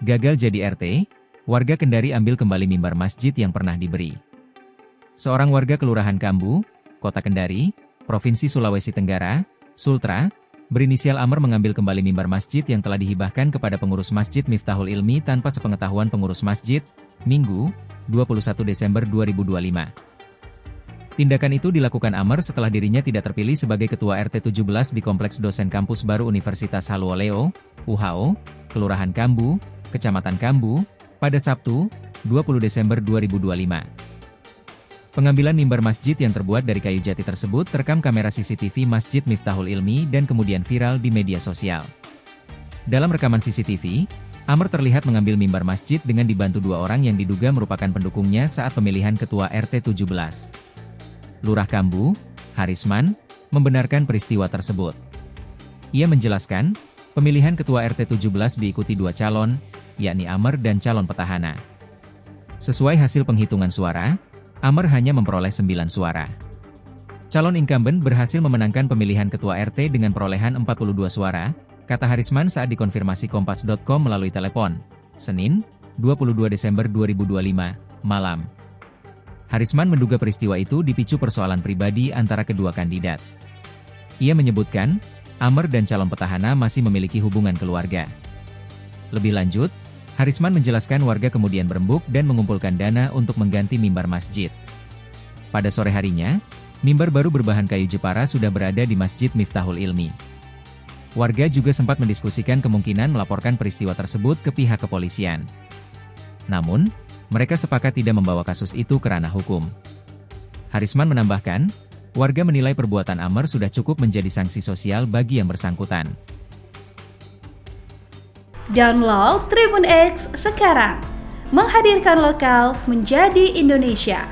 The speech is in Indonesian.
Gagal jadi RT, warga Kendari ambil kembali mimbar masjid yang pernah diberi. Seorang warga Kelurahan Kambu, Kota Kendari, Provinsi Sulawesi Tenggara, Sultra, berinisial Amr mengambil kembali mimbar masjid yang telah dihibahkan kepada pengurus Masjid Miftahul Ilmi tanpa sepengetahuan pengurus masjid, Minggu, 21 Desember 2025. Tindakan itu dilakukan Amr setelah dirinya tidak terpilih sebagai Ketua RT 17 di Kompleks Dosen Kampus Baru Universitas Haluoleo, UHO, Kelurahan Kambu, Kecamatan Kambu, pada Sabtu, 20 Desember 2025. Pengambilan mimbar masjid yang terbuat dari kayu jati tersebut terekam kamera CCTV Masjid Miftahul Ilmi dan kemudian viral di media sosial. Dalam rekaman CCTV, Amr terlihat mengambil mimbar masjid dengan dibantu dua orang yang diduga merupakan pendukungnya saat pemilihan Ketua RT 17. Lurah Kambu, Harisman, membenarkan peristiwa tersebut. Ia menjelaskan, pemilihan Ketua RT 17 diikuti dua calon, yakni Amr dan calon petahana. Sesuai hasil penghitungan suara, Amr hanya memperoleh 9 suara. Calon incumbent berhasil memenangkan pemilihan Ketua RT dengan perolehan 42 suara, kata Harisman saat dikonfirmasi Kompas.com melalui telepon, Senin, 22 Desember 2025, malam. Harisman menduga peristiwa itu dipicu persoalan pribadi antara kedua kandidat. Ia menyebutkan, Amr dan calon petahana masih memiliki hubungan keluarga. Lebih lanjut, Harisman menjelaskan warga kemudian berembuk dan mengumpulkan dana untuk mengganti mimbar masjid. Pada sore harinya, mimbar baru berbahan kayu Jepara sudah berada di Masjid Miftahul Ilmi. Warga juga sempat mendiskusikan kemungkinan melaporkan peristiwa tersebut ke pihak kepolisian. Namun, mereka sepakat tidak membawa kasus itu ke ranah hukum. Harisman menambahkan, warga menilai perbuatan Amr sudah cukup menjadi sanksi sosial bagi yang bersangkutan. Download Tribun X sekarang, menghadirkan lokal menjadi Indonesia.